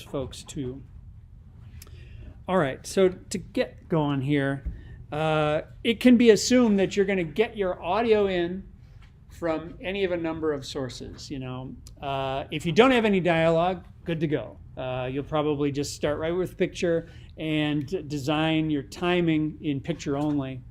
folks too. All right, so to get going here, it can be assumed that you're going to get your audio in from any of a number of sources. If you don't have any dialogue, good to go. You'll probably just start right with picture and design your timing in picture only.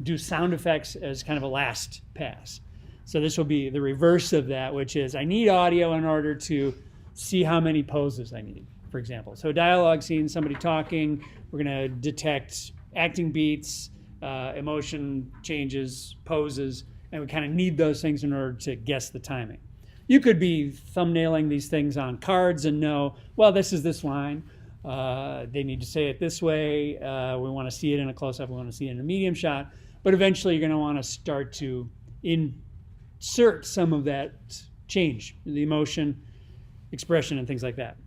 Do sound effects as kind of a last pass. So this will be the reverse of that, which is I need audio in order to see how many poses I need, for example. So dialogue scene, somebody talking, we're going to detect acting beats, emotion changes, poses, and we kind of need those things in order to guess the timing. You could be thumbnailing these things on cards and know, well, this is this line. They need to say it this way. We want to see it in a close-up. We want to see it in a medium shot. But eventually you're going to want to start to insert some of that change, the emotion, expression, and things like that.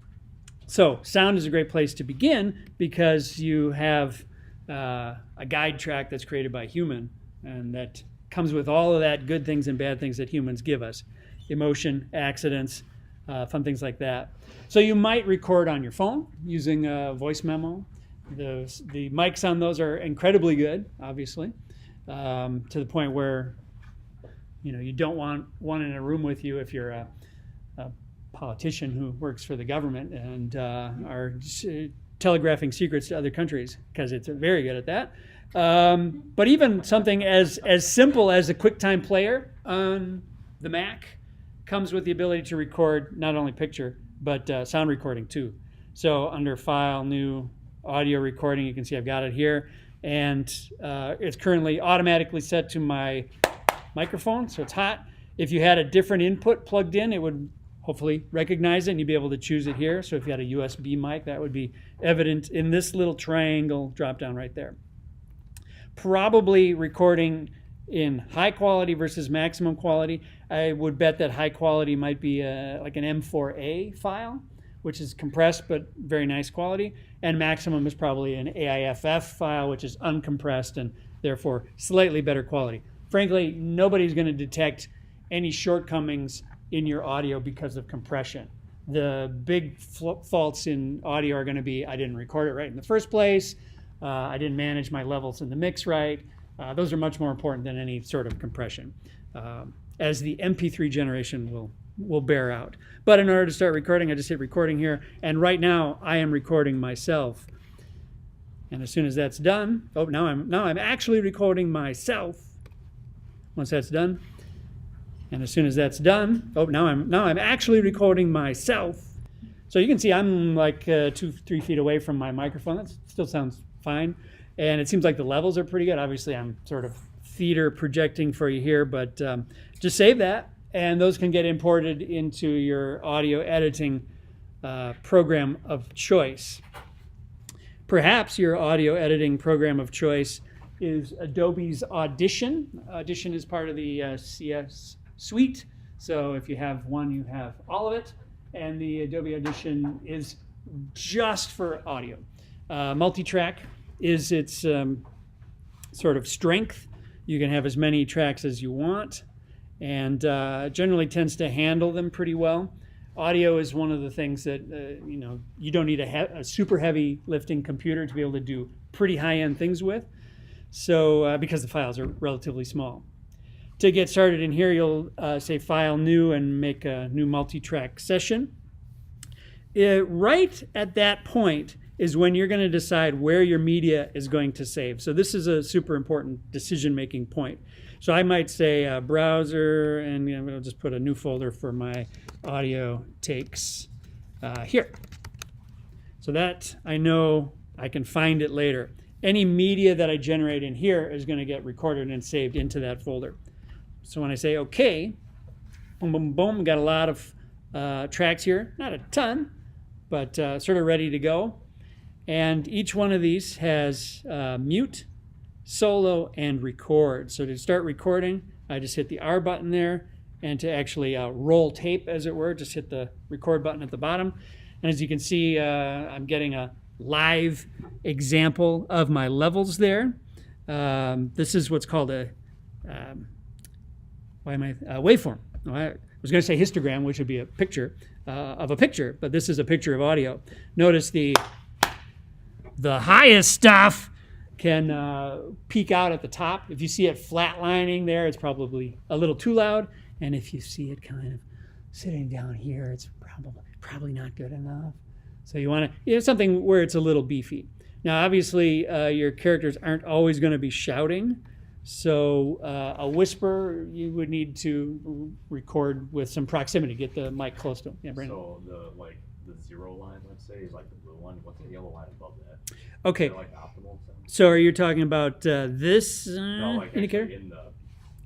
So sound is a great place to begin because you have a guide track that's created by a human, and that comes with all of that good things and bad things that humans give us. Emotion, accidents, fun things like that. So you might record on your phone using a voice memo. The mics on those are incredibly good, obviously, to the point where you don't want one in a room with you if you're a politician who works for the government and are telegraphing secrets to other countries, because it's very good at that. But even something as simple as a QuickTime player on the Mac comes with the ability to record not only picture, but sound recording too. So under File, New, Audio Recording, you can see I've got it here. And it's currently automatically set to my microphone, so it's hot. If you had a different input plugged in, it would hopefully recognize it and you'd be able to choose it here. So if you had a USB mic, that would be evident in this little triangle drop down right there. Probably recording in high quality versus maximum quality. I would bet that high quality might be like an M4A file, which is compressed but very nice quality. And maximum is probably an AIFF file, which is uncompressed and therefore slightly better quality. Frankly, nobody's going to detect any shortcomings in your audio because of compression. The big faults in audio are going to be I didn't record it right in the first place, I didn't manage my levels in the mix right. Those are much more important than any sort of compression, as the MP3 generation will bear out. But in order to start recording, I just hit recording here, and right now I am recording myself. And as soon as that's done, now I'm actually recording myself. Once that's done, and as soon as that's done, now I'm actually recording myself. So you can see I'm like 2-3 feet away from my microphone. That still sounds fine. And it seems like the levels are pretty good. Obviously, I'm sort of theater projecting for you here, but just save that. And those can get imported into your audio editing program of choice. Perhaps your audio editing program of choice is Adobe's Audition. Audition is part of the CS suite. So if you have one, you have all of it. And the Adobe Audition is just for audio. Multi-track is its sort of strength. You can have as many tracks as you want, and generally tends to handle them pretty well. Audio is one of the things that you don't need a super heavy lifting computer to be able to do pretty high-end things with. So because the files are relatively small. To get started in here, you'll say File, New, and make a new multi-track session. Right at that point is when you're going to decide where your media is going to save. So this is a super important decision-making point. So I might say browser, and I'm going to just put a new folder for my audio takes here. So that I know I can find it later. Any media that I generate in here is going to get recorded and saved into that folder. So when I say OK, boom, boom, boom, got a lot of tracks here. Not a ton, but sort of ready to go. And each one of these has mute, solo, and record. So to start recording, I just hit the R button there. And to actually roll tape, as it were, just hit the record button at the bottom. And as you can see, I'm getting a live example of my levels there. This is what's called a waveform. I was going to say histogram, which would be a picture, of a picture, but this is a picture of audio. Notice the highest stuff can peak out at the top. If you see it flatlining there, it's probably a little too loud. And if you see it kind of sitting down here, it's probably not good enough. So you want to, something where it's a little beefy. Now, obviously, your characters aren't always going to be shouting. So a whisper, you would need to record with some proximity, get the mic close to them. Yeah, Brandon. So the 0 line, let's say, is like the blue one. What's the yellow line above that? Okay. Is that like optimal sound? So are you talking about this No, like indicator?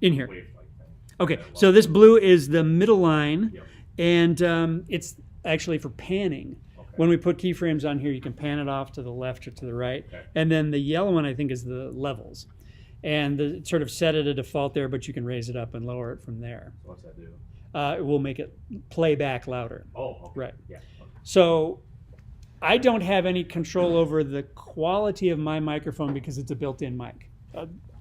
in here. wave-like thing. Okay, so this blue is the middle line, Yep. and it's actually for panning. Okay. When we put keyframes on here, you can pan it off to the left or to the right. Okay. And then the yellow one, I think, is the levels. And it's sort of set at a default there, but you can raise it up and lower it from there. So what's that do? It will make it play back louder. Oh, okay. Right. Yeah. Okay. So I don't have any control over the quality of my microphone because it's a built-in mic.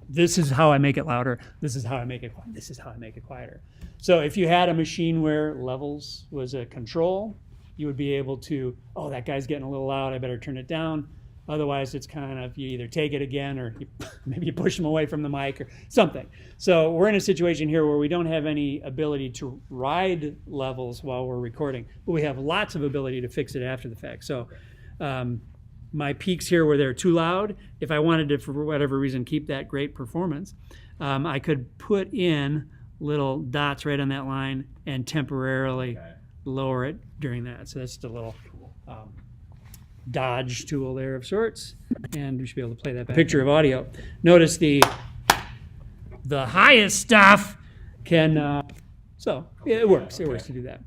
This is how I make it louder. This is how I make it quiet. This is how I make it quieter. So if you had a machine where levels was a control, you would be able to, oh, that guy's getting a little loud, I better turn it down. Otherwise, it's kind of, you either take it again or maybe you push them away from the mic or something. So we're in a situation here where we don't have any ability to ride levels while we're recording, but we have lots of ability to fix it after the fact. So my peaks here where they're too loud, if I wanted to, for whatever reason, keep that great performance, I could put in little dots right on that line and temporarily lower it during that. So that's just a little dodge tool there of sorts, and we should be able to play that back. Picture of audio. Notice the highest stuff can, so yeah, it works. It works to do that.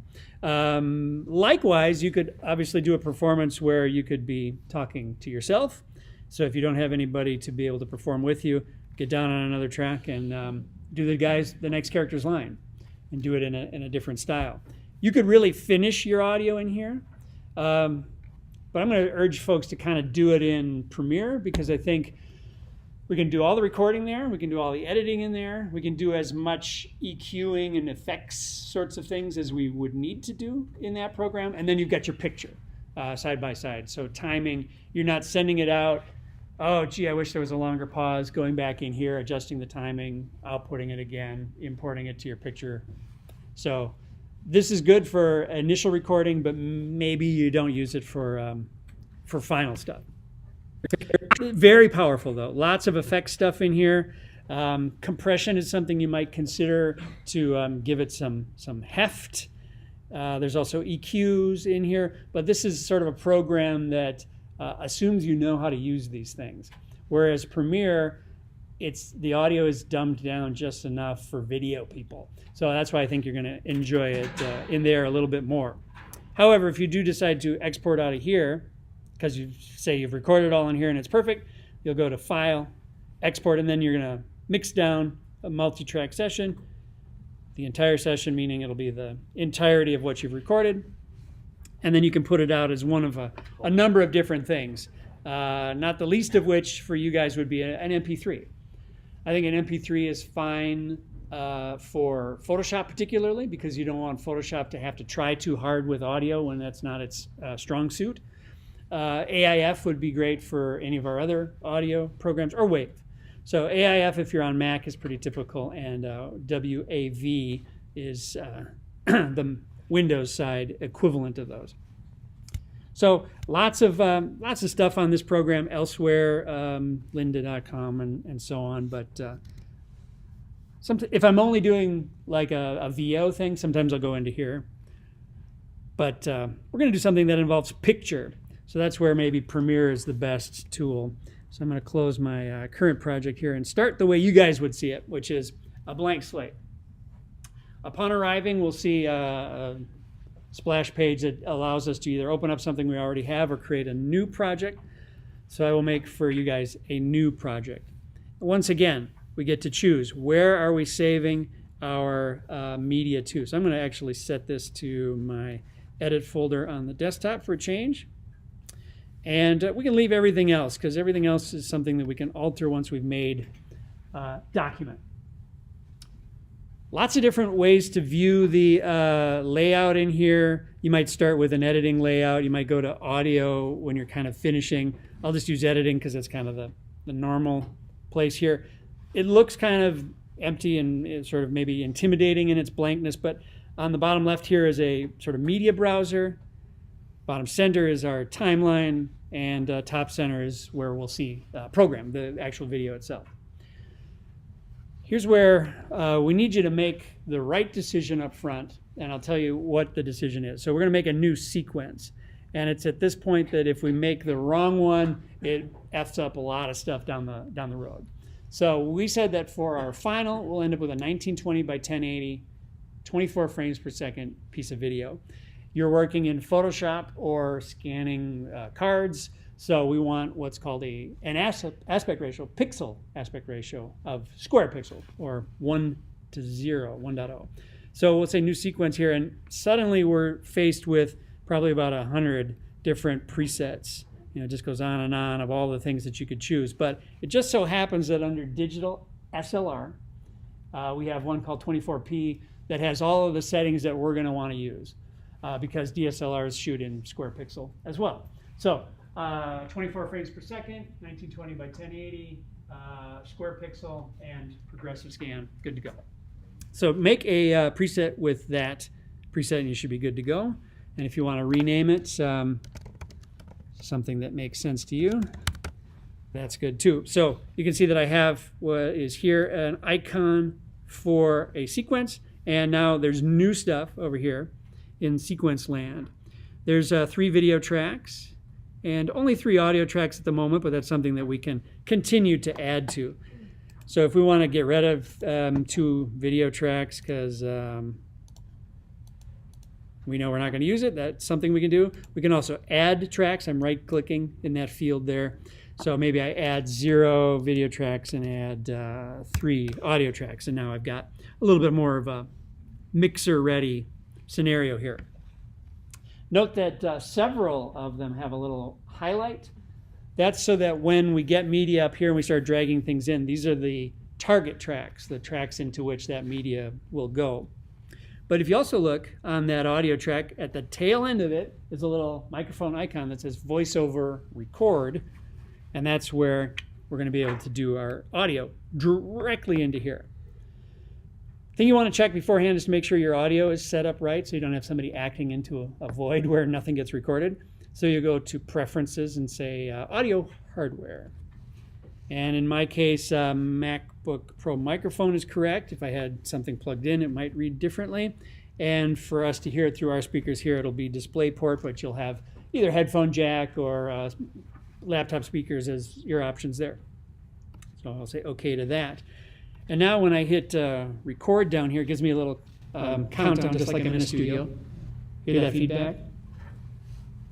Likewise, you could obviously do a performance where you could be talking to yourself. So if you don't have anybody to be able to perform with you, get down on another track and do the next character's line and do it in a different style. You could really finish your audio in here. But I'm going to urge folks to kind of do it in Premiere because I think we can do all the recording there. We can do all the editing in there. We can do as much EQing and effects sorts of things as we would need to do in that program. And then you've got your picture side by side. So timing, you're not sending it out. Oh, gee, I wish there was a longer pause. Going back in here, adjusting the timing, outputting it again, importing it to your picture. So this is good for initial recording, but maybe you don't use it for final stuff. Very powerful, though. Lots of effect stuff in here. Compression is something you might consider to give it some heft. There's also EQs in here, but this is sort of a program that assumes you know how to use these things. Whereas Premiere, the audio is dumbed down just enough for video people. So that's why I think you're going to enjoy it in there a little bit more. However, if you do decide to export out of here, because you say you've recorded it all in here and it's perfect, you'll go to File, Export, and then you're going to mix down a multi-track session, the entire session, meaning it'll be the entirety of what you've recorded, and then you can put it out as one of a number of different things, not the least of which for you guys would be an MP3. I think an MP3 is fine for Photoshop particularly because you don't want Photoshop to have to try too hard with audio when that's not its strong suit. AIF would be great for any of our other audio programs, or WAV. So AIF, if you're on Mac, is pretty typical, and WAV is the Windows side equivalent of those. So lots of stuff on this program elsewhere, lynda.com and so on. But if I'm only doing like a VO thing, sometimes I'll go into here. But we're going to do something that involves picture. So that's where maybe Premiere is the best tool. So I'm going to close my current project here and start the way you guys would see it, which is a blank slate. Upon arriving, we'll see a splash page that allows us to either open up something we already have or create a new project. So I will make for you guys a new project. Once again, we get to choose where are we saving our media to. So I'm going to actually set this to my edit folder on the desktop for a change. And we can leave everything else because everything else is something that we can alter once we've made document. Lots of different ways to view the layout in here. You might start with an editing layout. You might go to audio when you're kind of finishing. I'll just use editing because that's kind of the normal place here. It looks kind of empty and sort of maybe intimidating in its blankness, but on the bottom left here is a sort of media browser. Bottom center is our timeline, and top center is where we'll see program, the actual video itself. Here's where we need you to make the right decision up front, and I'll tell you what the decision is. So we're going to make a new sequence, and it's at this point that if we make the wrong one, it F's up a lot of stuff down the road. So we said that for our final, we'll end up with a 1920 by 1080, 24 frames per second piece of video. You're working in Photoshop or scanning cards, so we want what's called an aspect ratio, pixel aspect ratio of square pixel, or 1 to 0, 1.0. So we'll say new sequence here, and suddenly we're faced with probably about 100 different presets. You know, it just goes on and on of all the things that you could choose. But it just so happens that under digital SLR, we have one called 24p that has all of the settings that we're going to want to use because DSLRs shoot in square pixel as well. So 24 frames per second, 1920 by 1080, square pixel, and progressive scan, good to go. So make a preset with that preset and you should be good to go. And if you want to rename it something that makes sense to you, that's good too. So you can see that I have what is here an icon for a sequence, and now there's new stuff over here in sequence land. There's 3 video tracks and only 3 audio tracks at the moment, but that's something that we can continue to add to. So if we want to get rid of 2 video tracks because we know we're not going to use it, that's something we can do. We can also add tracks. I'm right-clicking in that field there. So maybe I add 0 video tracks and add 3 audio tracks, and now I've got a little bit more of a mixer-ready scenario here. Note that several of them have a little highlight. That's so that when we get media up here and we start dragging things in, these are the target tracks, the tracks into which that media will go. But if you also look on that audio track, at the tail end of it is a little microphone icon that says voiceover record, and that's where we're going to be able to do our audio directly into here. Thing you want to check beforehand is to make sure your audio is set up right so you don't have somebody acting into a void where nothing gets recorded. So you go to preferences and say audio hardware. And in my case, MacBook Pro microphone is correct. If I had something plugged in, it might read differently. And for us to hear it through our speakers here, it'll be DisplayPort, but you'll have either headphone jack or laptop speakers as your options there. So I'll say OK to that. And now when I hit record down here, it gives me a little countdown, just like I'm in a studio. Hear that feedback?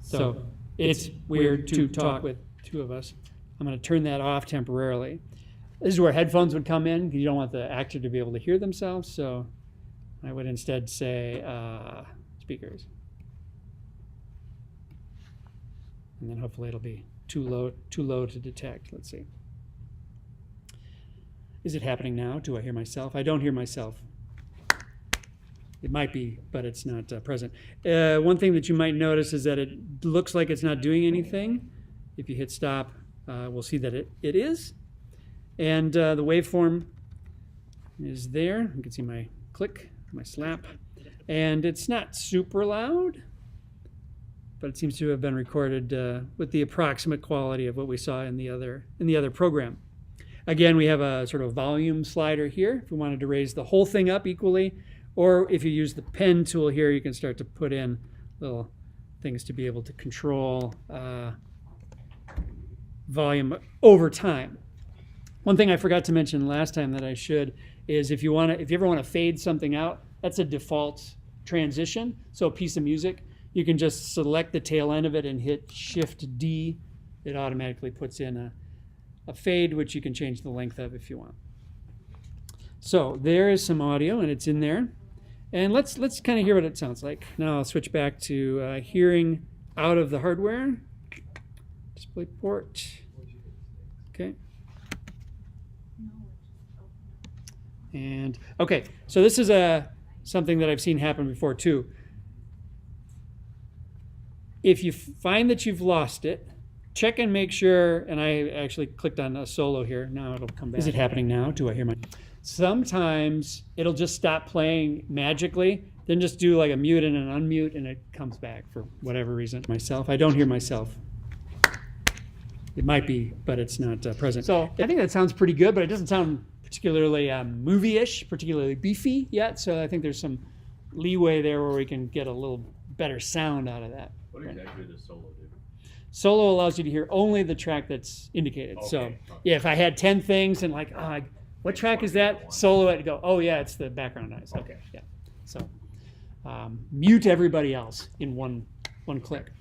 So it's weird to talk with 2 of us. I'm going to turn that off temporarily. This is where headphones would come in. You don't want the actor to be able to hear themselves, so I would instead say speakers. And then hopefully it'll be too low to detect. Let's see. Is it happening now? Do I hear myself? I don't hear myself. It might be, but it's not present. One thing that you might notice is that it looks like it's not doing anything. If you hit stop, we'll see that it is. And the waveform is there. You can see my click, my slap. And it's not super loud, but it seems to have been recorded with the approximate quality of what we saw in the other program. Again, we have a sort of volume slider here if we wanted to raise the whole thing up equally, or if you use the pen tool here, you can start to put in little things to be able to control volume over time. One thing I forgot to mention last time that I should is if you ever want to fade something out, that's a default transition. So a piece of music, you can just select the tail end of it and hit Shift D. It automatically puts in a fade, which you can change the length of if you want. So there is some audio, and it's in there. And let's kind of hear what it sounds like. Now I'll switch back to hearing out of the hardware. DisplayPort. Okay. And okay, so this is something that I've seen happen before too. If you find that you've lost it, check and make sure, and I actually clicked on a solo here. Now it'll come back. Is it happening now? Do I hear my... Sometimes it'll just stop playing magically, then just do like a mute and an unmute, and it comes back for whatever reason. I don't hear myself. It might be, but it's not present. So I think that sounds pretty good, but it doesn't sound particularly movie-ish, particularly beefy yet. So I think there's some leeway there where we can get a little better sound out of that. What exactly does solo do? Solo allows you to hear only the track that's indicated. Okay. So yeah, if I had 10 things and like, what track is that? Solo it, go, oh yeah, it's the background noise. Okay, yeah. So mute everybody else in one click.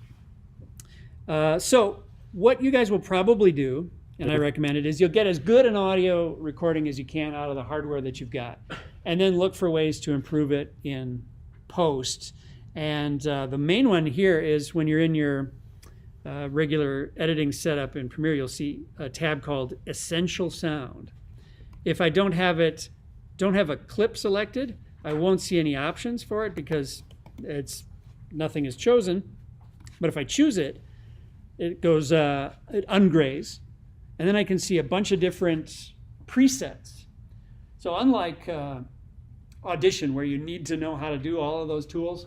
So what you guys will probably do, and I recommend it, is you'll get as good an audio recording as you can out of the hardware that you've got, and then look for ways to improve it in post. And the main one here is when you're in your regular editing setup in Premiere, you'll see a tab called Essential Sound. If I don't have a clip selected, I won't see any options for it because nothing is chosen. But if I choose it, it goes, it ungrays, and then I can see a bunch of different presets. So unlike Audition, where you need to know how to do all of those tools,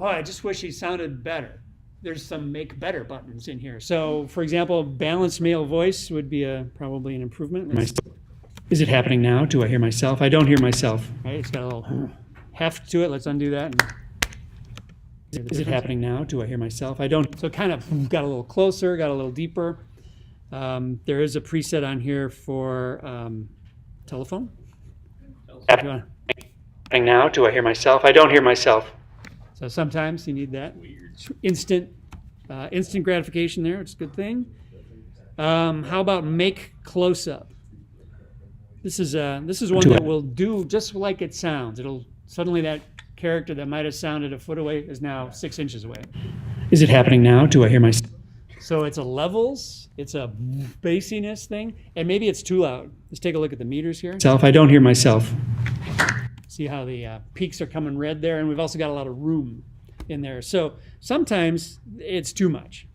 I just wish he sounded better. There's some make better buttons in here. So for example, balanced male voice would be probably an improvement. Is it happening now? Do I hear myself? I don't hear myself. Right? It's got a little heft to it. Let's undo that. Is it happening now? Do I hear myself? I don't. So kind of got a little closer, got a little deeper. There is a preset on here for telephone. Happening now? Do I hear myself? I don't hear myself. So sometimes you need that instant gratification there. It's a good thing. How about make close up? This is one that will do just like it sounds. It'll suddenly that character that might have sounded a foot away is now 6 inches away. Is it happening now? Do I hear myself? So it's a levels, it's a bassiness thing, and maybe it's too loud. Let's take a look at the meters here. I don't hear myself. See how the peaks are coming red there, and we've also got a lot of room in there. So sometimes it's too much.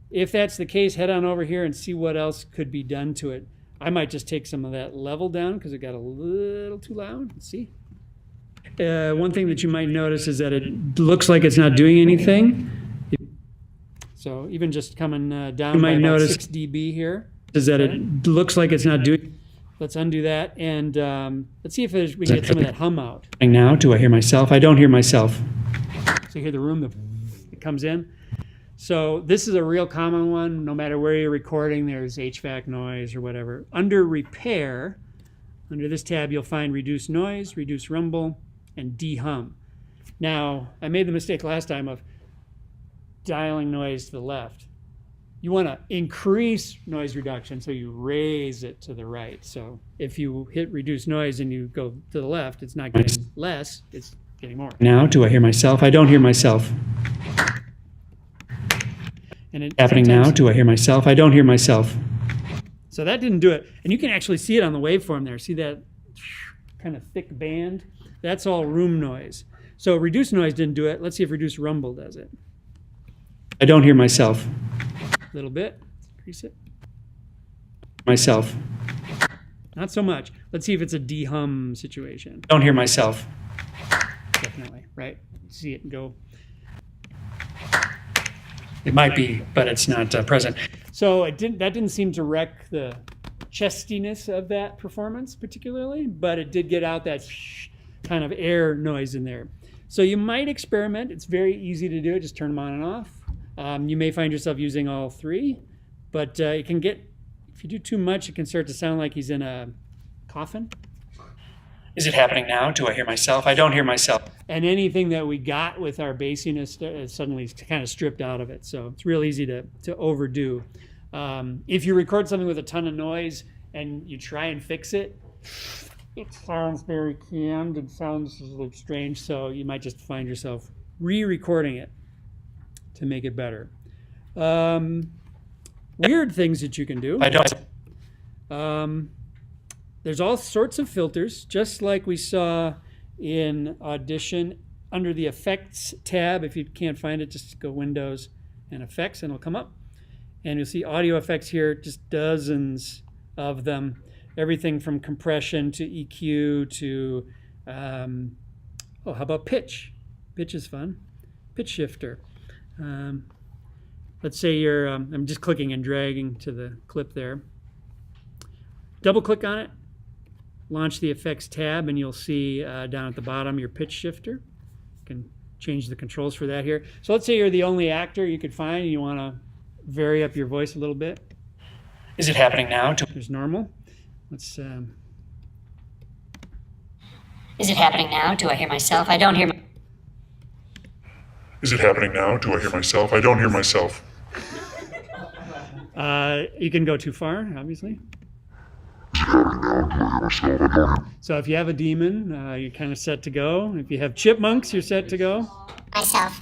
If that's the case, head on over here and see what else could be done to it. I might just take some of that level down because it got a little too loud. Let's see. One thing that you might notice is that it looks like it's not doing anything. So even just coming down you might notice 6 dB here. Is that it looks like it's not doing. Let's undo that, and let's see if we can get some of that hum out. Now, do I hear myself? I don't hear myself. So you hear the room that comes in. So this is a real common one. No matter where you're recording, there's HVAC noise or whatever. Under Repair, under this tab, you'll find Reduce Noise, Reduce Rumble, and De-hum. Now, I made the mistake last time of dialing noise to the left. You want to increase noise reduction, so you raise it to the right. So if you hit reduce noise and you go to the left, it's not getting less, it's getting more. Now, do I hear myself? I don't hear myself. And it's happening now? Do I hear myself? I don't hear myself. So that didn't do it. And you can actually see it on the waveform there. See that kind of thick band? That's all room noise. So reduce noise didn't do it. Let's see if reduce rumble does it. I don't hear myself. A little bit. Increase it. Myself. Not so much. Let's see if it's a de-hum situation. Don't hear myself. Definitely, right? See it go. It might be, but it's not present. So that didn't seem to wreck the chestiness of that performance particularly, but it did get out that kind of air noise in there. So you might experiment. It's very easy to do it. Just turn them on and off. You may find yourself using all three, but it can get, if you do too much, it can start to sound like he's in a coffin. Is it happening now? Do I hear myself? I don't hear myself. And anything that we got with our bassiness is suddenly kind of stripped out of it. So it's real easy to overdo. If you record something with a ton of noise and you try and fix it, it sounds very canned. It sounds like strange. So you might just find yourself re-recording it to make it better. Weird things that you can do. I don't. there's all sorts of filters, just like we saw in Audition. Under the Effects tab, if you can't find it, just go Windows and Effects and it'll come up. And you'll see audio effects here, just dozens of them. Everything from compression to EQ to, how about pitch? Pitch is fun. Pitch shifter. Let's say you're, I'm just clicking and dragging to the clip there. Double click on it, launch the Effects tab, and you'll see down at the bottom your pitch shifter. You can change the controls for that here. So let's say you're the only actor you could find and you want to vary up your voice a little bit. Is it happening now? There's normal. Let's. Is it happening now? Do I hear myself? I don't hear. Is it happening now? Do I hear myself? I don't hear myself. You can go too far, obviously. So if you have a demon, you're kind of set to go. If you have chipmunks, you're set to go. Myself.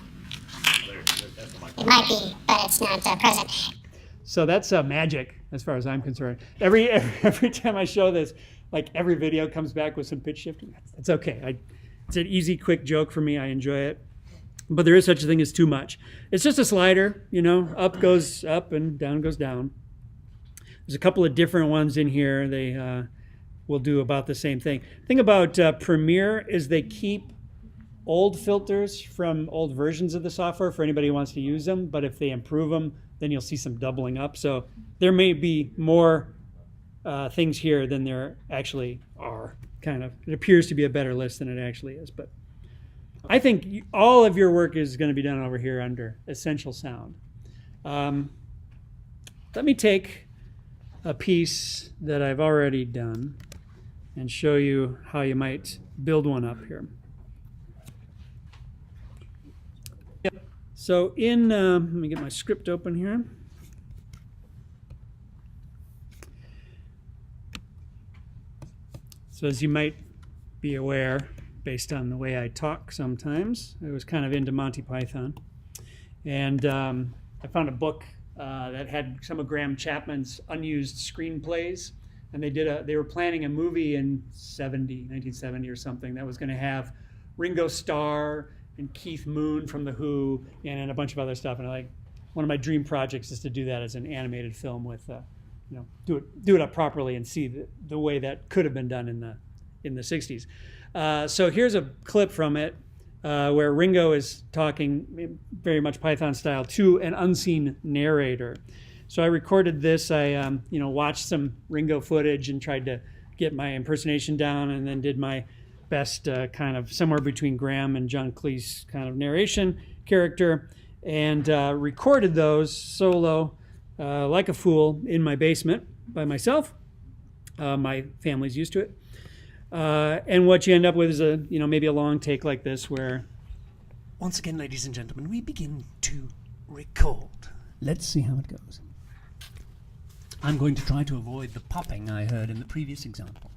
It might be, but it's not present. So that's magic, as far as I'm concerned. Every time I show this, like every video comes back with some pitch shifting. It's okay. It's an easy, quick joke for me. I enjoy it. But there is such a thing as too much. It's just a slider, you know, up goes up and down goes down. There's a couple of different ones in here. They will do about the same thing. The thing about Premiere is they keep old filters from old versions of the software for anybody who wants to use them. But if they improve them, then you'll see some doubling up. So there may be more things here than there actually are. Kind of, it appears to be a better list than it actually is. But I think all of your work is going to be done over here under Essential Sound. Let me take a piece that I've already done and show you how you might build one up here. So let me get my script open here. So as you might be aware, based on the way I talk sometimes, I was kind of into Monty Python. And I found a book that had some of Graham Chapman's unused screenplays. And they were planning a movie in 1970 or something, that was going to have Ringo Starr and Keith Moon from The Who and a bunch of other stuff. And one of my dream projects is to do that as an animated film with, do it up properly and see the way that could have been done in the 60s. So here's a clip from it where Ringo is talking very much Python style to an unseen narrator. So I recorded this. I watched some Ringo footage and tried to get my impersonation down, and then did my best kind of somewhere between Graham and John Cleese kind of narration character, and recorded those solo like a fool in my basement by myself. My family's used to it. And what you end up with is maybe a long take like this where, once again, ladies and gentlemen, we begin to record. Let's see how it goes. I'm going to try to avoid the popping I heard in the previous example.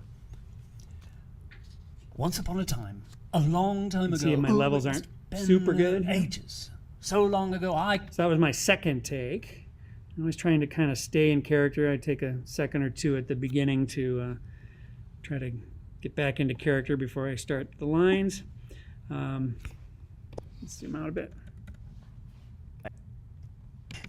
Once upon a time, a long time ago. See if my levels aren't super good. Ages. So long ago, So that was my second take. I was trying to kind of stay in character. I take a second or two at the beginning to try to get back into character before I start the lines. Let's zoom out a bit.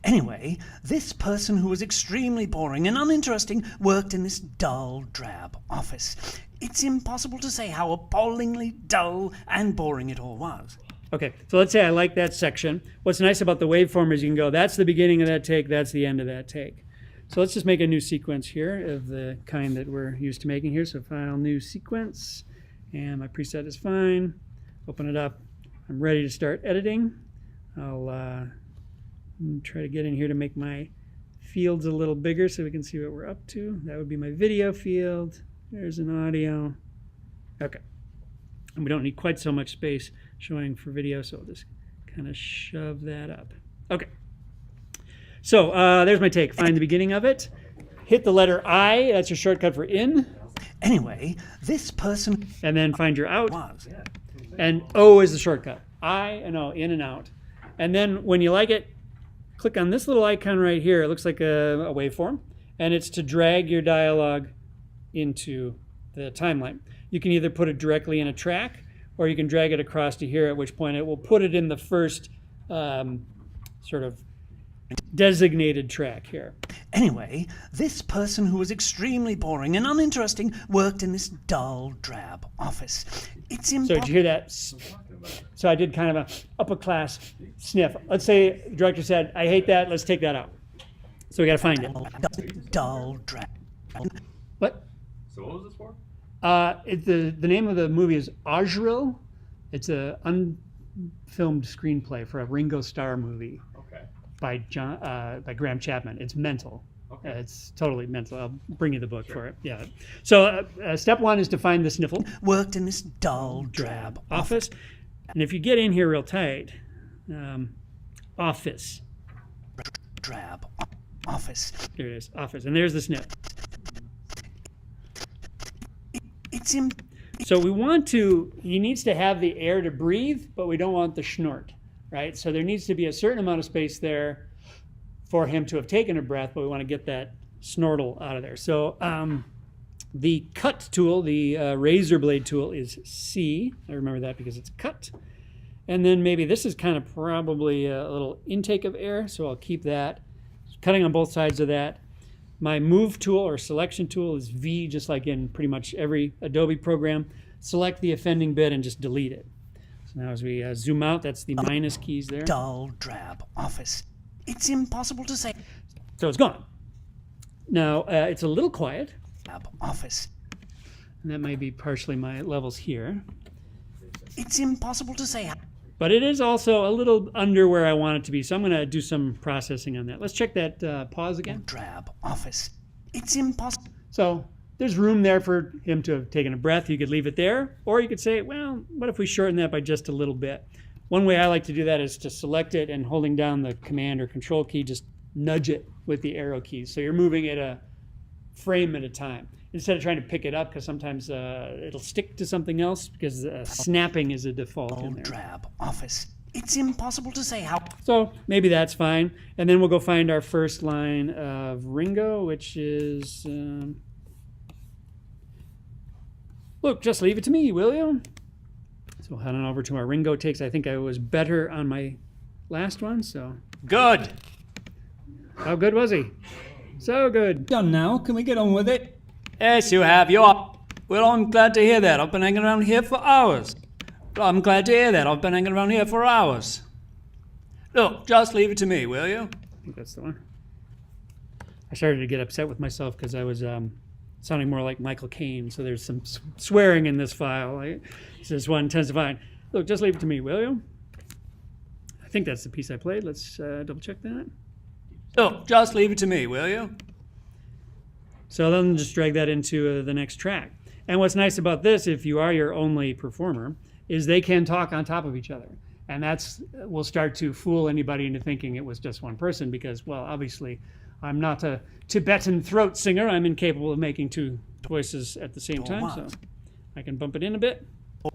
Anyway, this person who was extremely boring and uninteresting worked in this dull, drab office. It's impossible to say how appallingly dull and boring it all was. Okay, so let's say I like that section. What's nice about the waveform is you can go, that's the beginning of that take, that's the end of that take. So let's just make a new sequence here of the kind that we're used to making here. So File, New Sequence, and my preset is fine. Open it up. I'm ready to start editing. I'll try to get in here to make my fields a little bigger so we can see what we're up to. That would be my video field. There's an audio. Okay. And we don't need quite so much space showing for video, so I'll just kind of shove that up. Okay. So there's my take. Find the beginning of it. Hit the letter I. That's your shortcut for in. Anyway, this person... And then find your out. Was. And O is the shortcut. I and O, in and out. And then when you like it, click on this little icon right here. It looks like a waveform. And it's to drag your dialogue into the timeline. You can either put it directly in a track, or you can drag it across to here, at which point it will put it in the first sort of designated track here. Anyway, this person who was extremely boring and uninteresting worked in this dull, drab office. It's So did impossible. you hear that? So I did kind of a upper class sniff. Let's say the director said, I hate that, let's take that out. So we got to find it. Dull, drab. What? So what was this for? The name of the movie is Ajril. It's a unfilmed screenplay for a Ringo Starr movie Okay. by Graham Chapman. It's mental. Okay. It's totally mental. I'll bring you the book for it. Yeah. So step one is to find the sniffle Worked in this dull, drab office. And if you get in here real tight, office. drab office. There it is, office. And there's the sniff. It's So we want to, he needs to have the air to breathe, but we don't want the snort, right? So there needs to be a certain amount of space there for him to have taken a breath, but we want to get that snortle out of there. So the cut tool, the razor blade tool is C. I remember that because it's cut. And then maybe this is kind of probably a little intake of air, so I'll keep that. Cutting on both sides of that. My move tool or selection tool is V, just like in pretty much every Adobe program. Select the offending bit and just delete it. So now as we zoom out, that's the minus keys there. dull, drab office. It's impossible to say. So it's gone. Now it's a little quiet, Drab office. and that might be partially my levels here. It's impossible to say. But it is also a little under where I want it to be, so I'm going to do some processing on that. Let's check that pause again. Drab office. It's impossible. So there's room there for him to have taken a breath. You could leave it there, or you could say, well, what if we shorten that by just a little bit? One way I like to do that is to select it and holding down the command or control key, just nudge it with the arrow keys. So you're moving it a frame at a time. Instead of trying to pick it up, because sometimes it'll stick to something else, because snapping is a default in there. Drab office. It's impossible to say how. So maybe that's fine. And then we'll go find our first line of Ringo, which is, look, just leave it to me, will you? So head on over to our Ringo takes. I think I was better on my last one, so. Good. How good was he? So good. Done now. Can we get on with it? Yes, you have. You are. Well, I'm glad to hear that. I've been hanging around here for hours. I'm glad to hear that. I've been hanging around here for hours. Look, just leave it to me, will you? I think that's the one. I started to get upset with myself because I was sounding more like Michael Caine, so there's some swearing in this file. I just want intensifying. Look, just leave it to me, will you? I think that's the piece I played. Let's double check that. Look, just leave it to me, will you? So then just drag that into the next track. And what's nice about this, if you are your only performer, is they can talk on top of each other. And that's will start to fool anybody into thinking it was just one person because, well, obviously, I'm not a Tibetan throat singer. I'm incapable of making two voices at the same time. So I can bump it in a bit.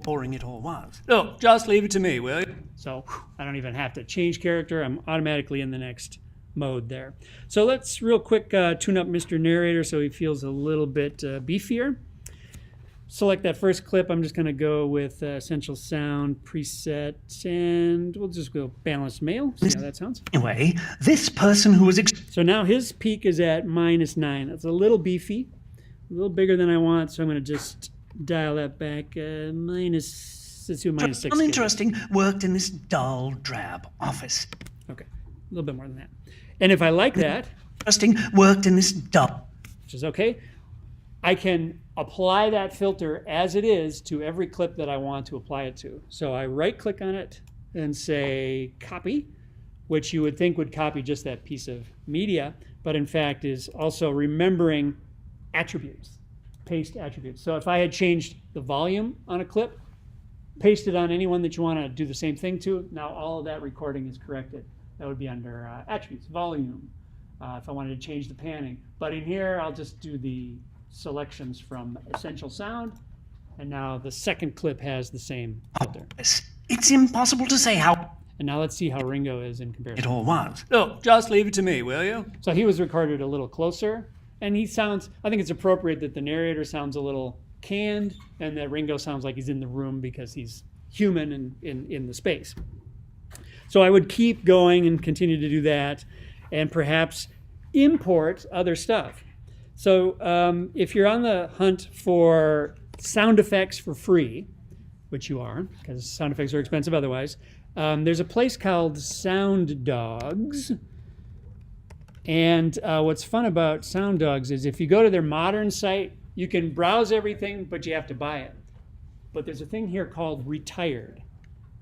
Boring it all was. Look, just leave it to me, will you? So I don't even have to change character. I'm automatically in the next mode there. So let's real quick tune up Mr. Narrator so he feels a little bit beefier. Select that first clip. I'm just going to go with Essential Sound preset, and we'll just go balanced male. See how that sounds. Anyway, this person who was So now his peak is at -9. That's a little beefy, a little bigger than I want, so I'm going to just dial that back. Let's do -6. uninteresting worked in this dull, drab office. Okay, a little bit more than that. And if I like that, Interesting worked in this dull. which is okay, I can apply that filter as it is to every clip that I want to apply it to. So I right click on it and say copy, which you would think would copy just that piece of media, but in fact is also remembering attributes, paste attributes. So if I had changed the volume on a clip, paste it on anyone that you want to do the same thing to, now all of that recording is corrected. That would be under attributes, volume, if I wanted to change the panning. But in here, I'll just do the selections from Essential Sound, and now the second clip has the same filter. It's impossible to say how And now let's see how Ringo is in it comparison. all was. Look, just leave it to me, will you? So he was recorded a little closer, And he sounds, I think it's appropriate that the narrator sounds a little canned and that Ringo sounds like he's in the room because he's human and in the space. So I would keep going and continue to do that and perhaps import other stuff. So if you're on the hunt for sound effects for free, which you are, because sound effects are expensive otherwise, there's a place called Sound Dogs. And what's fun about Sound Dogs is if you go to their modern site, you can browse everything, but you have to buy it. But there's a thing here called Retired.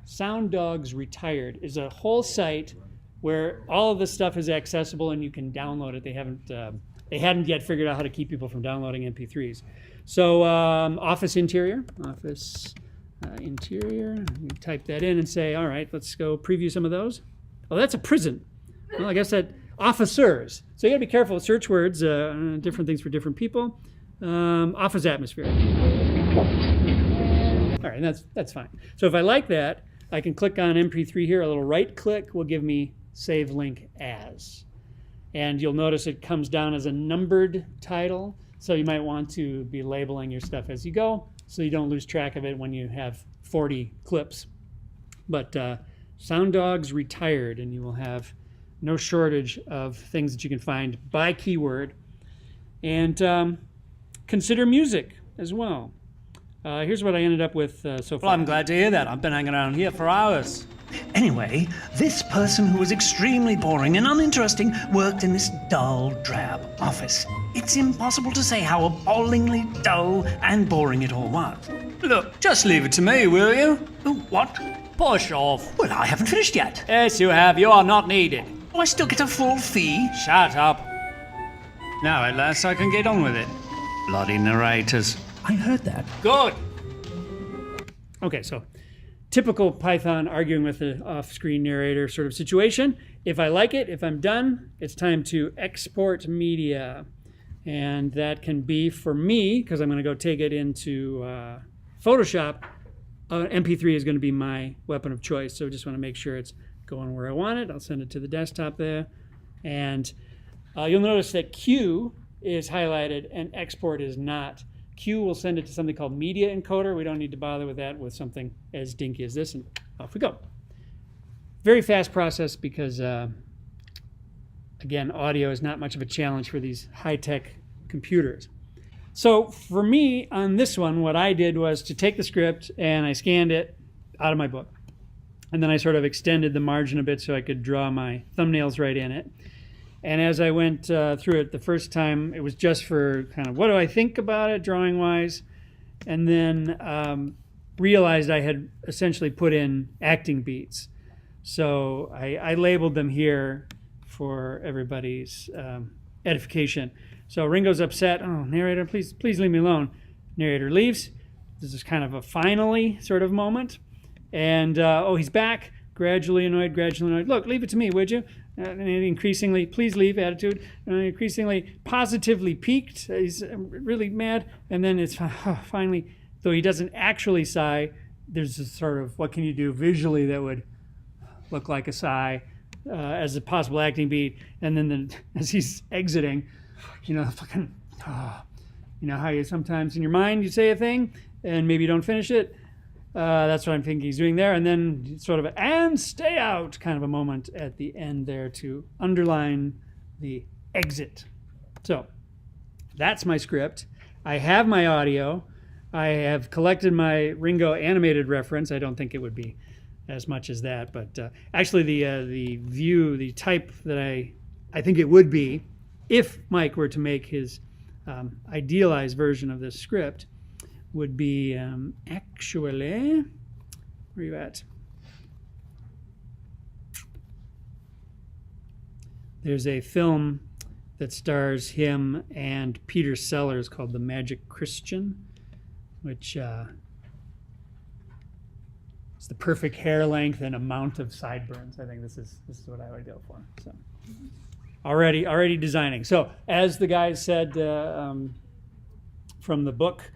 Sound Dogs Retired is a whole site where all of this stuff is accessible and you can download it. They hadn't yet figured out how to keep people from downloading MP3s. So office interior, interior. You type that in and say, all right, let's go preview some of those. Oh, that's a prison. Well, I guess that officers. So you got to be careful with search words, different things for different people. Office atmosphere. All right, that's fine. So if I like that, I can click on MP3 here. A little right click will give me save link as. And you'll notice it comes down as a numbered title. So you might want to be labeling your stuff as you go so you don't lose track of it when you have 40 clips. But Sound Dogs Retired, and you will have no shortage of things that you can find by keyword. And consider music as well. Here's what I ended up with so far. Well, I'm glad to hear that. I've been hanging around here for hours. Anyway, this person who was extremely boring and uninteresting worked in this dull, drab office. It's impossible to say how appallingly dull and boring it all was. Look, just leave it to me, will you? Oh, what? Push off. Well, I haven't finished yet. Yes, you have. You are not needed. Do I still get a full fee? Shut up. Now, at last, I can get on with it. Bloody narrators. I heard that. Good. Okay, so typical Python arguing with the off-screen narrator sort of situation. If I like it, if I'm done, it's time to export media. And that can be, for me, because I'm going to go take it into Photoshop, MP3 is going to be my weapon of choice. So just want to make sure it's going where I want it. I'll send it to the desktop there. And you'll notice that Q is highlighted and export is not. Q will send it to something called Media Encoder. We don't need to bother with that with something as dinky as this, and off we go. Very fast process because, again, audio is not much of a challenge for these high-tech computers. So for me, on this one, what I did was to take the script and I scanned it out of my book. And then I sort of extended the margin a bit so I could draw my thumbnails right in it. And as I went through it the first time, it was just for kind of what do I think about it drawing-wise, and then realized I had essentially put in acting beats. So I labeled them here for everybody's edification. So Ringo's upset. Oh, narrator, please leave me alone. Narrator leaves. This is kind of a finally sort of moment. And, oh, he's back. Gradually annoyed. Look, leave it to me, would you? And increasingly, please leave attitude. Increasingly positively piqued. He's really mad. And then it's finally, though he doesn't actually sigh, there's this sort of, what can you do visually that would look like a sigh as a possible acting beat. And then as he's exiting, you know, you know how you sometimes in your mind you say a thing and maybe you don't finish it. That's what I'm thinking he's doing there. And then sort of and stay out kind of a moment at the end there to underline the exit. So that's my script. I have my audio. I have collected my Ringo animated reference. I don't think it would be as much as that, but actually the view, the type that I think it would be if Mike were to make his idealized version of this script would be actually, where are you at? There's a film that stars him and Peter Sellers called The Magic Christian, which is the perfect hair length and amount of sideburns. I think this is what I would go for. So already designing. So as the guys said from the book,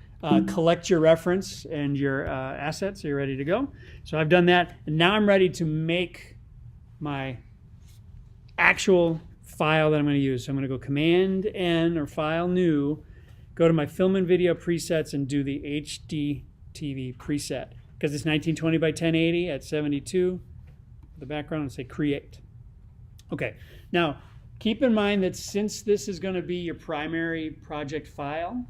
collect your reference and your assets so you're ready to go. So I've done that, and now I'm ready to make my actual file that I'm going to use. So I'm going to go Command N or File New, go to my Film and Video presets and do the HD TV preset. Because it's 1920 by 1080 at 72, the background, and say Create. Okay, now keep in mind that since this is going to be your primary project file,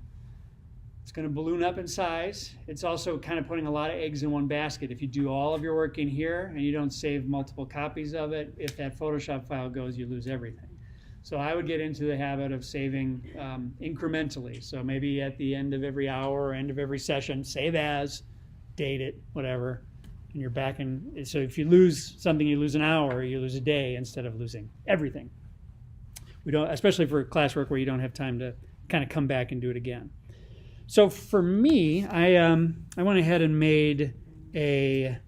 it's going to balloon up in size. It's also kind of putting a lot of eggs in one basket. If you do all of your work in here and you don't save multiple copies of it, if that Photoshop file goes, you lose everything. So I would get into the habit of saving incrementally. So maybe at the end of every hour or end of every session, save as, date it, whatever, and you're back in. So if you lose something, you lose an hour, you lose a day instead of losing everything. We don't, especially for classwork where you don't have time to kind of come back and do it again. So for me, I went ahead and made a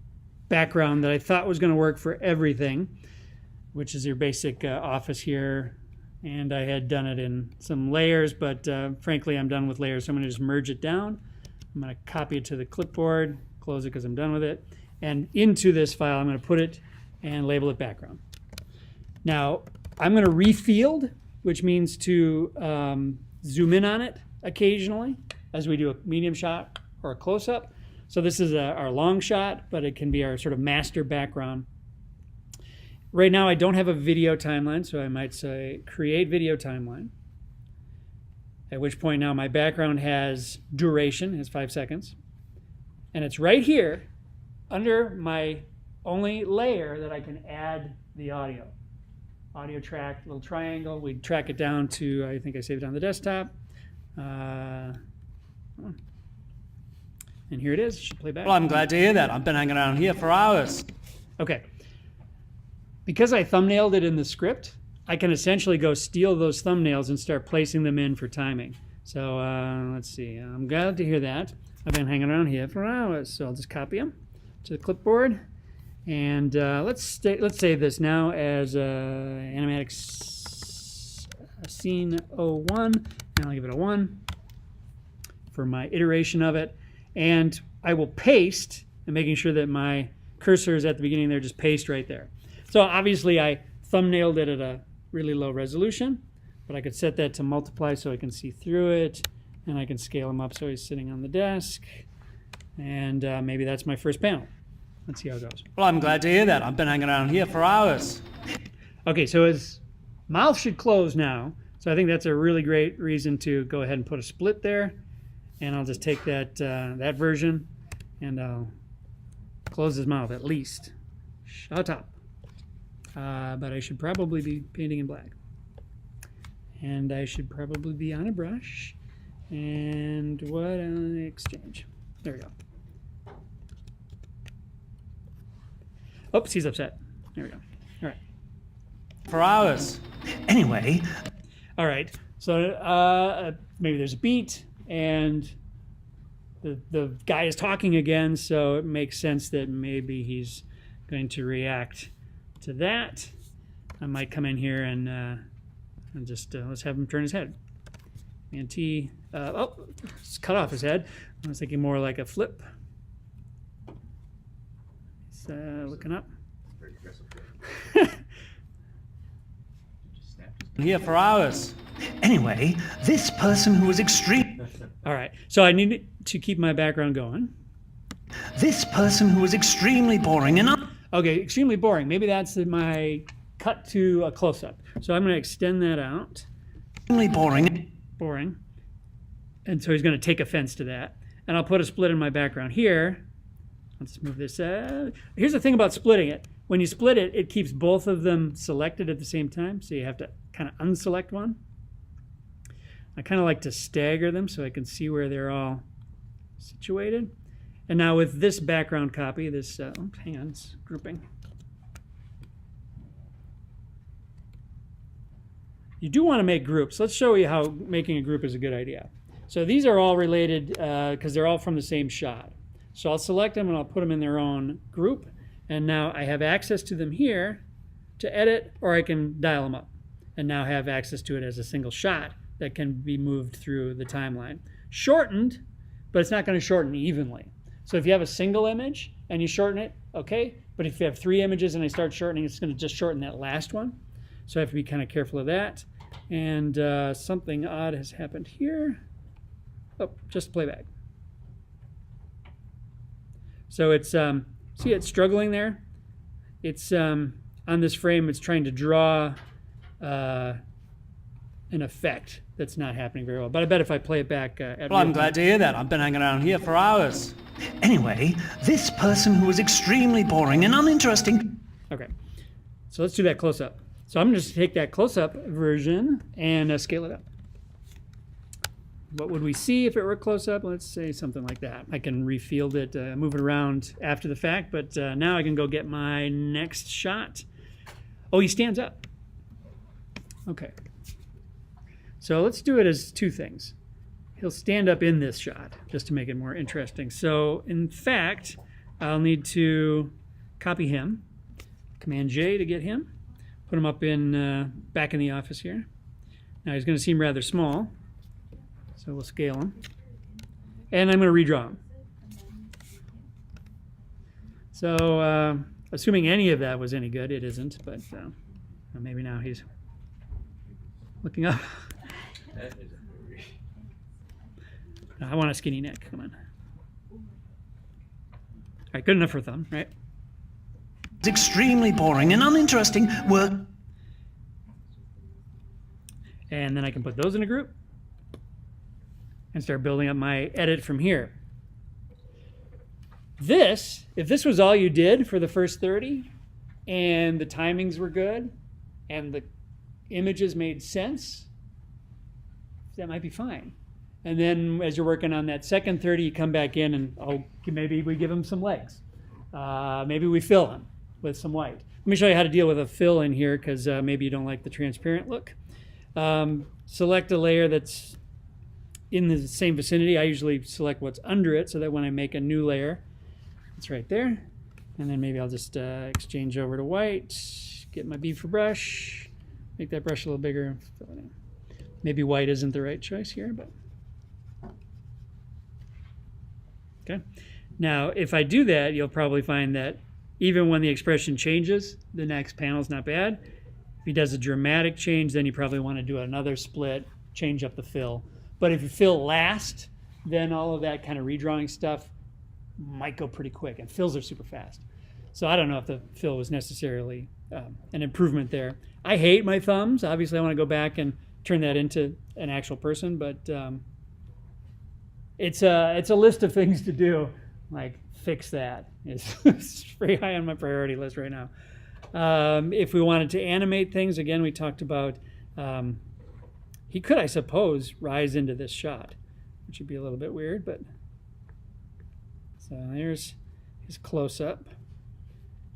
background that I thought was going to work for everything, which is your basic office here. And I had done it in some layers, but frankly, I'm done with layers. So I'm going to just merge it down. I'm going to copy it to the clipboard, close it because I'm done with it. And into this file, I'm going to put it and label it background. Now, I'm going to refield, which means to zoom in on it occasionally as we do a medium shot or a close-up. So this is our long shot, but it can be our sort of master background. Right now, I don't have a video timeline, so I might say create video timeline. At which point now my background has duration, has 5 seconds. And it's right here under my only layer that I can add the audio. Audio track, little triangle. We track it down to, I think I saved it on the desktop. And here it is. It should play back. Well, I'm glad to hear that. I've been hanging around here for hours. Okay. Because I thumbnailed it in the script, I can essentially go steal those thumbnails and start placing them in for timing. So let's see. I'm glad to hear that. I've been hanging around here for hours, so I'll just copy them to the clipboard. And let's save this now as Animatics scene 01, and I'll give it a 1 for my iteration of it. And I will paste, and making sure that my cursor is at the beginning there, just paste right there. So obviously I thumbnailed it at a really low resolution, but I could set that to multiply so I can see through it, and I can scale him up so he's sitting on the desk. And maybe that's my first panel. Let's see how it goes. Well, I'm glad to hear that. I've been hanging around here for hours. Okay, so his mouth should close now. So I think that's a really great reason to go ahead and put a split there. And I'll just take that, that version, and I'll close his mouth at least. Shut up. But I should probably be painting in black. And I should probably be on a brush. And what exchange? There we go. Oops, he's upset. There we go. All right. For hours. Anyway, All right. So maybe there's a beat, and the guy is talking again, so it makes sense that maybe he's going to react to that. I might come in here and just let's have him turn his head. And T. Oh, it's cut off his head. I was thinking more like a flip. He's looking up. Very aggressive. Just snap. Here for hours. anyway, this person who was extreme. All right. So I need to keep my background going. This person who was extremely boring and Okay, extremely boring. Maybe that's my cut to a close-up. So I'm going to extend that out. extremely boring. Boring. And so he's going to take offense to that. And I'll put a split in my background here. Let's move this. Here's the thing about splitting it. When you split it, it keeps both of them selected at the same time. So you have to kind of unselect one. I kind of like to stagger them so I can see where they're all situated. And now with this background copy, this, hang on, it's grouping. You do want to make groups. Let's show you how making a group is a good idea. So these are all related because they're all from the same shot. So I'll select them and I'll put them in their own group. And now I have access to them here to edit, or I can dial them up and now have access to it as a single shot that can be moved through the timeline. Shortened, but it's not going to shorten evenly. So if you have a single image and you shorten it, okay. But if you have 3 images and I start shortening, it's going to just shorten that last one. So I have to be kind of careful of that. And something odd has happened here. Oh, just playback. So it's, see it's struggling there? It's on this frame, it's trying to draw an effect that's not happening very well. But I bet if I play it back at Well, I'm real glad to hear that. I've been hanging around here for hours. Anyway, this person who was extremely boring and uninteresting. Okay, so let's do that close up. So I'm going to take that close up version and scale it up. What would we see if it were close up? Let's say something like that. I can refield it, move it around after the fact, but now I can go get my next shot. Oh, he stands up. Okay. So let's do it as two things. He'll stand up in this shot just to make it more interesting. So in fact, I'll need to copy him. Command J to get him. Put him up in back in the office here. Now he's going to seem rather small. So we'll scale him. And I'm going to redraw him. So assuming any of that was any good, it isn't, but maybe now he's looking up. That is very... I want a skinny neck, come on. All right, good enough for a thumb, right? It's extremely boring and uninteresting work. And then I can put those in a group and start building up my edit from here. This, if this was all you did for the first 30 and the timings were good and the images made sense, that might be fine. And then as you're working on that second 30, you come back in and maybe we give him some legs. Maybe we fill him with some white. Let me show you how to deal with a fill in here because maybe you don't like the transparent look. Select a layer that's in the same vicinity. I usually select what's under it so that when I make a new layer, it's right there. And then maybe I'll just exchange over to white, get my beaver brush, make that brush a little bigger. Maybe white isn't the right choice here, but okay. Now, if I do that, you'll probably find that even when the expression changes, the next panel's not bad. If he does a dramatic change, then you probably want to do another split, change up the fill. But if you fill last, then all of that kind of redrawing stuff might go pretty quick, and fills are super fast. So I don't know if the fill was necessarily an improvement there. I hate my thumbs. Obviously, I want to go back and turn that into an actual person, but it's a list of things to do, like fix that. It's very high on my priority list right now. If we wanted to animate things, again, we talked about he could, I suppose, rise into this shot, which would be a little bit weird, but so there's his close-up.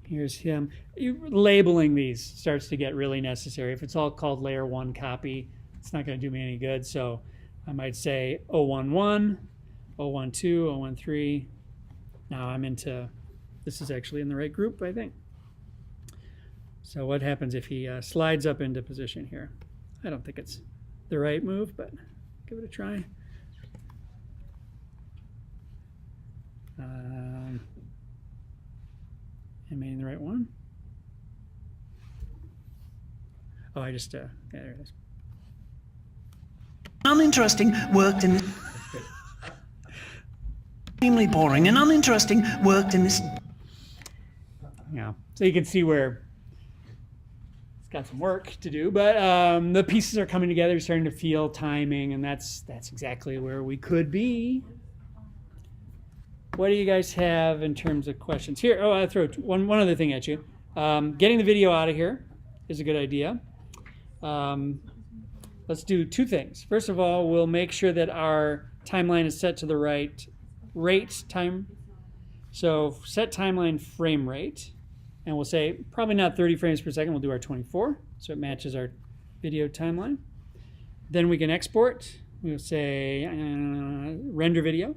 Here's him. Labeling these starts to get really necessary. If it's all called layer 1 copy, it's not going to do me any good. So I might say 011, 012, 013. Now I'm into, this is actually in the right group, I think. So what happens if he slides up into position here? I don't think it's the right move, but give it a try. Am I in the right one? Oh, I just, yeah, there it is. Uninteresting worked in this. Extremely boring and uninteresting worked in this. Yeah, so you can see where it's got some work to do, but the pieces are coming together, starting to feel timing, and that's exactly where we could be. What do you guys have in terms of questions? Here, oh, I'll throw one other thing at you. Getting the video out of here is a good idea. Let's do two things. First of all, we'll make sure that our timeline is set to the right rate time. So set timeline frame rate, and we'll say probably not 30 frames per second. We'll do our 24, so it matches our video timeline. Then we can export. We'll say render video.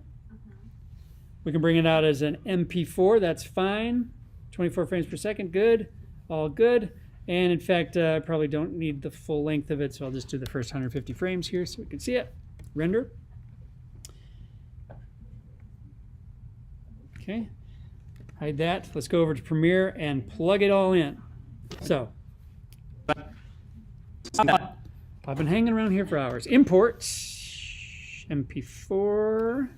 We can bring it out as an MP4, that's fine. 24 frames per second, good, all good. And in fact, I probably don't need the full length of it, so I'll just do the first 150 frames here so we can see it. Render. Okay, hide that. Let's go over to Premiere and plug it all in. So, I've been hanging around here for hours. Import MP4.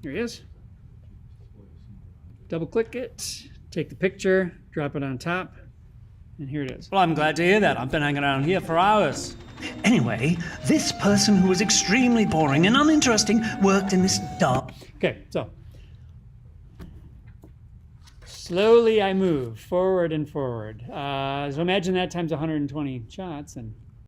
Here he is. Double click it, take the picture, drop it on top, and here it is. Well, I'm glad to hear that. I've been hanging around here for hours. Anyway, this person who was extremely boring and uninteresting worked in this dull... Okay, so slowly I move forward and forward. So imagine that times 120 shots, and